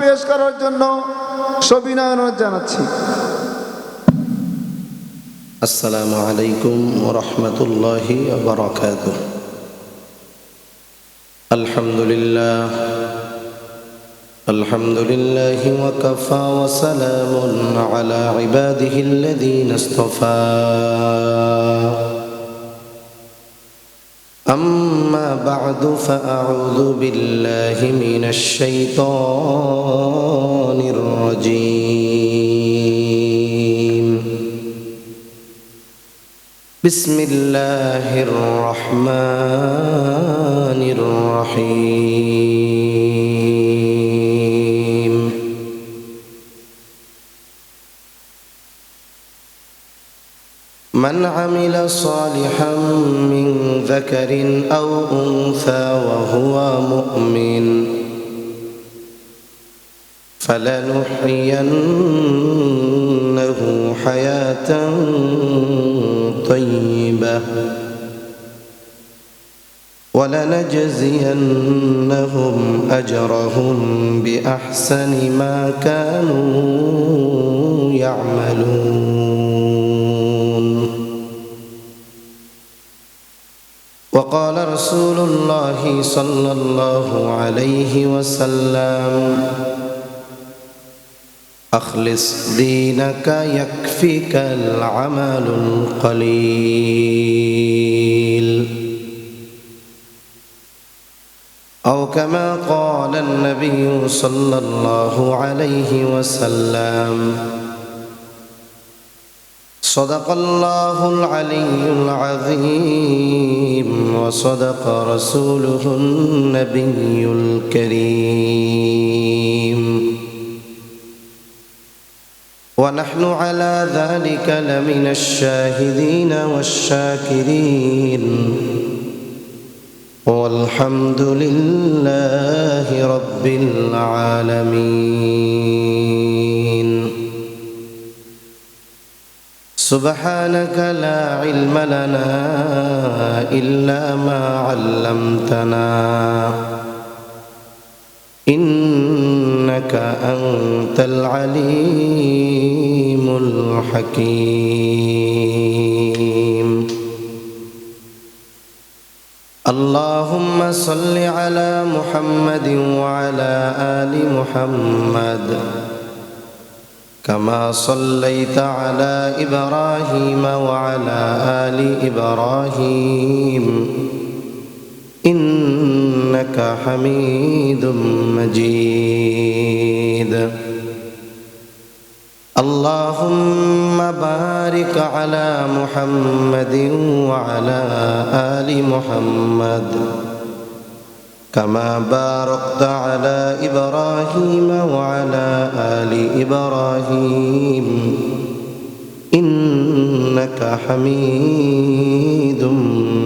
পেশ করার জন্য সবিনয় অনুরোধ জানাচ্ছি। আসসালামু আলাইকুম ওয়া রাহমাতুল্লাহি ওয়া বারাকাতুহু। আলহামদুলিল্লাহি ওয়া কাফা ওয়া সালামুন আলা ইবাদিহিল্লাযীনা ইসতাফা। أما بعد فأعوذ بالله من الشيطان الرجيم. بسم الله الرحمن الرحيم. من عمل صالحا من ذكر أو أنثى وهو مؤمن فلنحيينه حياة طيبة ولنجزينهم أجرهم بأحسن ما كانوا يعملون. وقال رسول الله صلى الله عليه وسلم: أخلص دينك يكفك العمل القليل، أو كما قال النبي صلى الله عليه وسلم: صدق الله العلي العظيم وصدق رسوله النبي الكريم، ونحن على ذلك لمن الشاهدين والشاكرين، والحمد لله رب العالمين. سبحانك لا علم لنا إلا ما علمتنا إنك أنت العليم الحكيم. اللهم صل على محمد وعلى آل محمد كما صليت على إبراهيم وعلى آل إبراهيم إنك حميد مجيد. اللهم بارك على محمد وعلى آل محمد كما باركت على إبراهيم وعلى آل إبراهيم إنك حميد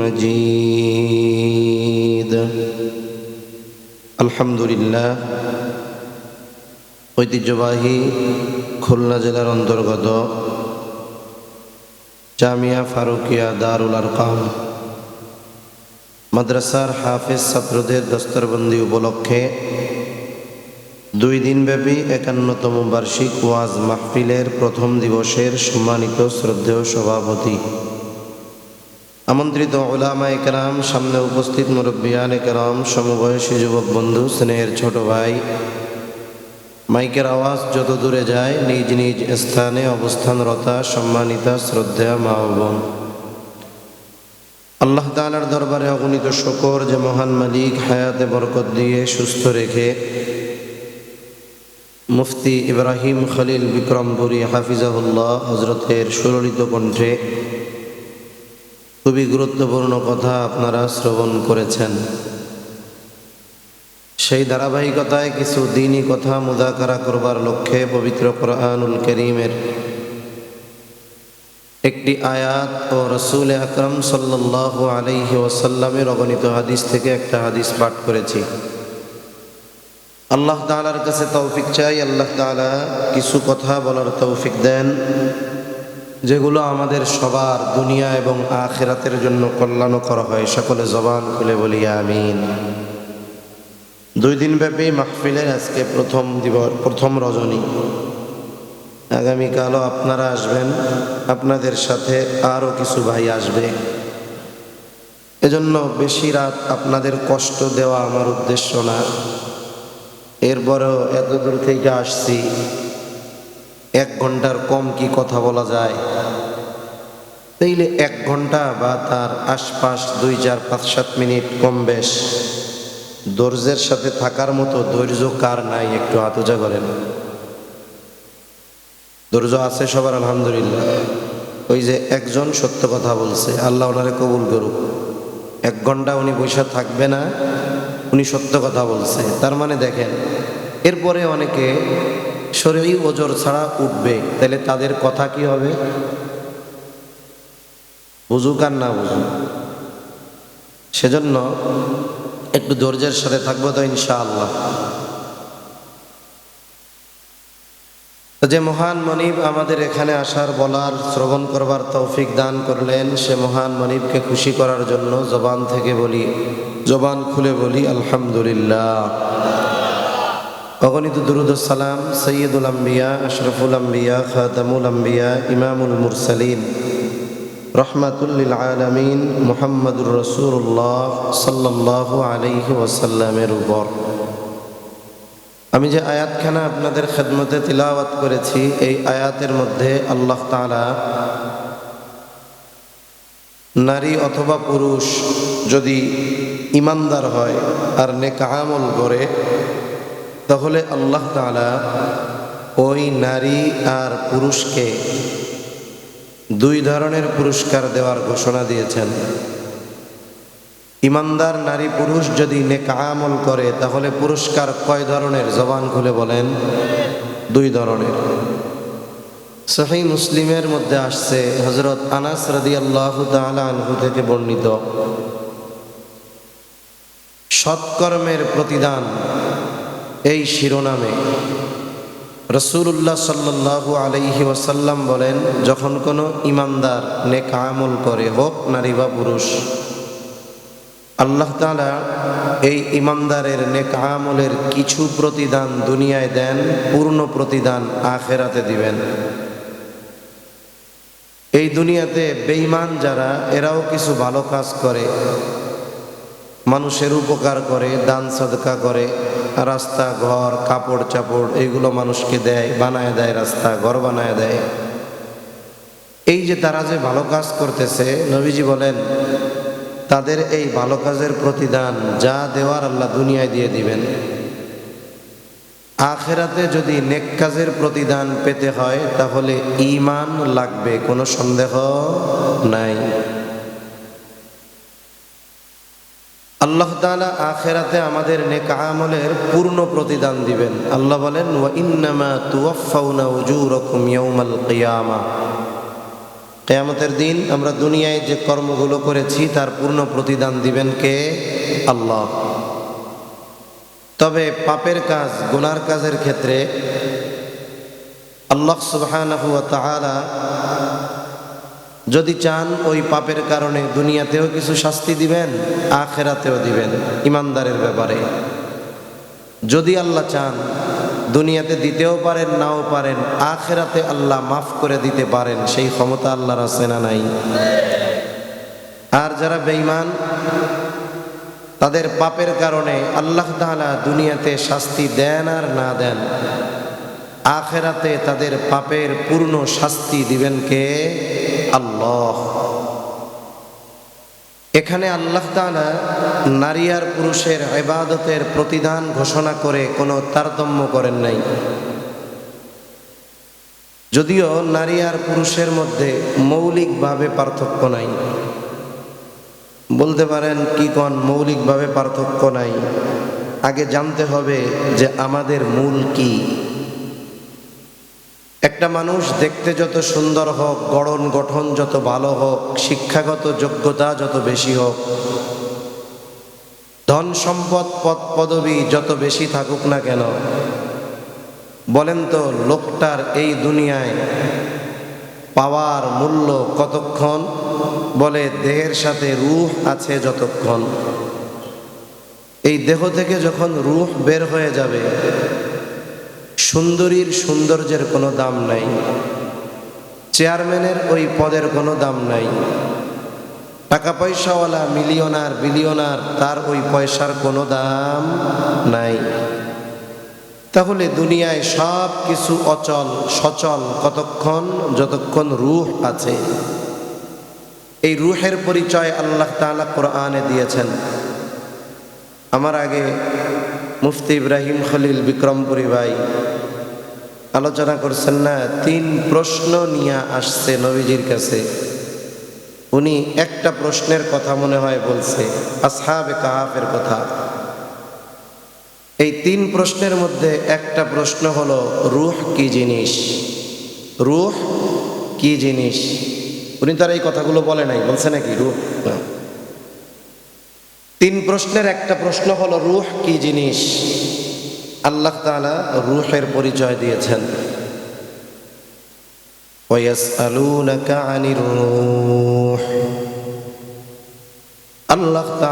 مجيد. الحمد لله. ঐতিহ্যবাহী খুলনা জেলার অন্তর্গত জামিয়া ফারুকিয়া দারুল আরকাম মাদ্রাসার হাফেজ ছাত্রদের দস্তরবন্দি উপলক্ষে 2 দিনব্যাপী 51তম বার্ষিক ওয়াজ মাহফিলের প্রথম দিবসের সম্মানিত শ্রদ্ধেয় সভাপতি, আমন্ত্রিত উলামায়ে কেরাম, সামনে উপস্থিত মুরব্বিয়ানে কেরাম, সমবয়সী যুবক বন্ধু, স্নেহের ছোট ভাই, মাইকের আওয়াজ যত দূরে যায় নিজ নিজ স্থানে অবস্থানরতা সম্মানিতা শ্রদ্ধেয় মা ও বোন, আল্লাহ তাআলার দরবারে অগণিত শুকর যে মহান মালিক হায়াতে বরকত দিয়ে সুস্থ রেখে মুফতি ইব্রাহিম খলিল বিক্রমপুরী হাফিজাহুল্লাহ হযরতের সুললিত কণ্ঠে খুবই গুরুত্বপূর্ণ কথা আপনারা শ্রবণ করেছেন। সেই ধারাবাহিকতায় কিছু দ্বীনি কথা মুযাকারা করবার লক্ষ্যে পবিত্র কোরআনুল কারীমের একটি আয়াত ও রাসূল আকরাম সাল্লাল্লাহু আলাইহি ওয়াসাল্লামের অগণিত হাদিস থেকে একটা হাদিস পাঠ করেছি। আল্লাহ তাআলার কাছে তৌফিক চাই, আল্লাহ তাআলা কিছু কথা বলার তৌফিক দেন যেগুলো আমাদের সবার দুনিয়া এবং আখিরাতের জন্য কল্যাণকর হয়। সকলে জবান খুলে বলি আমিন। 2 দিনব্যাপী মাহফিলের আজকে প্রথম রজনী। আগামীকালও আপনারা আসবেন, আপনাদের সাথে আরও কিছু ভাই আসবে। এজন্য বেশি রাত আপনাদের কষ্ট দেওয়া আমার উদ্দেশ্য না। এরপরেও এত দূর থেকে আসছি, 1 ঘন্টার কম কি কথা বলা যায়? তাইলে 1 ঘন্টা বা তার আশপাশ 2, 4, 5, 7 মিনিট কম বেশ ধৈর্যের সাথে থাকার মতো ধৈর্য কার নাই? একটু হাত উঁচা করেন। ধৈর্য আছে সবার? আলহামদুলিল্লাহ। ওই যে একজন সত্য কথা বলছে, আল্লাহ ওনারে কবুল করুক। 1 ঘন্টা উনি বসে থাকবে না, উনি সত্য কথা বলছে। তার মানে দেখেন, এরপরে অনেকে শরীরী ওজর ছাড়া উঠবে, তাহলে তাদের কথা কি হবে? বুঝুক আর না বুঝুক, সেজন্য একটু ধৈর্যের সাথে থাকবো তো ইনশাআল্লাহ। যে মহান মনিব আমাদের এখানে আসার, বলার, শ্রবণ করবার তৌফিক দান করলেন, সে মহান মনিবকে খুশি করার জন্য জবান খুলে বলি আলহামদুলিল্লাহ। অগণিত দুরূদ ও সালাম সৈয়দুল আম্বিয়া, আশরাফুল আম্বিয়া, খাতামুল আম্বিয়া, ইমামুল মুরসালিন, রহমাতুল লিল আলামিন মুহাম্মদুর রাসূলুল্লাহ সাল্লাল্লাহু আলাইহি ওয়াসাল্লামের উপর। আমি যে আয়াতখানা আপনাদের খেদমতে তিলাওয়াত করেছি, এই আয়াতের মধ্যে আল্লাহ তাআলা নারী অথবা পুরুষ যদি ইমানদার হয় আর নেক আমল করে, তাহলে আল্লাহ তাআলা ওই নারী আর পুরুষকে 2 ধরনের পুরস্কার দেওয়ার ঘোষণা দিয়েছেন। ইমানদার নারী পুরুষ যদি নেক আমল করে, তাহলে পুরস্কার কয় ধরনের? জবান খুলে বলেন। 2 ধরনের। সহিহ মুসলিমের মধ্যে আসছে, হযরত আনাস রাদিয়াল্লাহু তাআলা আনহু থেকে বর্ণিত, সৎকর্মের প্রতিদান এই শিরোনামে রাসূলুল্লাহ সাল্লাল্লাহু আলাইহি ওয়াসাল্লাম বলেন, যখন কোনো ইমানদার নেক আমল করে, হোক নারী বা পুরুষ, আল্লাহ তাআলা এই ইমানদারের নেক আমলের কিছু প্রতিদান দুনিয়ায় দেন, পূর্ণ প্রতিদান আখিরাতে দিবেন। এই দুনিয়াতে বেঈমান যারা, এরাও কিছু ভালো কাজ করে, মানুষের উপকার করে, দান সদকা করে, রাস্তা ঘর কাপড় চাপড় এগুলো মানুষকে দেয়, বানায় দেয়, রাস্তা ঘর বানায় দেয়। এই যে তারা যে ভালো কাজ করতেছে, নবীজি বলেন তাদের এই ভালো কাজের প্রতিদান যা দেওয়ার আল্লাহ দুনিয়ায় দিয়ে দিবেন। আখিরাতে যদি নেক কাজের প্রতিদান পেতে হয়, তাহলে ঈমান লাগবে, কোনো সন্দেহ নাই। আল্লাহ তাআলা আখিরাতে আমাদের নেক আমলের পূর্ণ প্রতিদান দিবেন। আল্লাহ বলেন, ওয়া ইন্নামা তুওয়াফাউনা উজুরাকুম ইয়াউমাল কিয়ামা। কিয়ামতের দিন আমরা দুনিয়ায় যে কর্মগুলো করেছি তার পূর্ণ প্রতিদান দিবেন কে? আল্লাহ। তবে পাপের কাজ, গুনার কাজের ক্ষেত্রে আল্লাহ সুবহানাহু ওয়া তাআলা যদি চান, ওই পাপের কারণে দুনিয়াতেও কিছু শাস্তি দিবেন, আখিরাতেও দিবেন। ইমানদারের ব্যাপারে যদি আল্লাহ চান, দুনিয়াতে দিতেও পারেন, নাও পারেন, আখিরাতে আল্লাহ মাফ করে দিতে পারেন। সেই ক্ষমতা আল্লাহর আছে না নাই? আর যারা বেঈমান, তাদের পাপের কারণে আল্লাহ তাআলা দুনিয়াতে শাস্তি দেন আর না দেন, আখিরাতে তাদের পাপের পূর্ণ শাস্তি দিবেন কে? আল্লাহ। এখানে আল্লাহ তাআলা নারী আর পুরুষের ইবাদতের প্রতিদান ঘোষণা করে কোনো তারতম্য করেন নাই। যদিও নারী আর পুরুষের মধ্যে মৌলিকভাবে পার্থক্য নাই। বলতে পারেন কি কোন মৌলিকভাবে পার্থক্য নাই? আগে জানতে হবে যে আমাদের মূল কি। একটা মানুষ দেখতে যত সুন্দর হোক, গড়ন গঠন যত ভালো হোক, শিক্ষাগত যোগ্যতা যত বেশি হোক, ধন সম্পদ পদ পদবী যত বেশি থাকুক না কেন, বলেন তো লোকটার এই দুনিয়ায় পাওয়ার মূল্য কতক্ষণ? বলে দেহের সাথে রূহ আছে যতক্ষণ। এই দেহ থেকে যখন রূহ বের হয়ে যাবে, সুন্দরীর সৌন্দর্যের কোনো দাম নাই, চেয়ারম্যানের ওই পদের কোনো দাম নাই, টাকা পয়সাওয়ালা মিলিয়নার বিলিয়নার তার ওই পয়সার কোনো দাম নাই। তাহলে দুনিয়ায় সব কিছু অচল সচল কতক্ষণ? যতক্ষণ রূহ আছে। এই রূহের পরিচয় আল্লাহ তাআলা কোরআনে দিয়েছেন। আমার আগে মুফতি ইব্রাহিম খলিল বিক্রমপুরী ভাই আলোচনা করছেন না, 3 প্রশ্ন নিয়ে আসছে নবীজির কাছে। উনি একটা প্রশ্নের কথা মনে হয় বলছে, আসহাবে কাহাফের কথা। এই 3 প্রশ্নের মধ্যে একটা প্রশ্ন হলো রূহ কি জিনিস, রূহ কি জিনিস। উনি তার এই কথাগুলো বলে নাই, বলছে নাকি রূহ? 3 প্রশ্নের একটা প্রশ্ন হলো রূহ কি জিনিস। আল্লাহ তাআলা রূহের পরিচয় দিয়েছেন। ওয়ায়াসআলুনাকা আনির রূহ, আল্লাহ তাআলা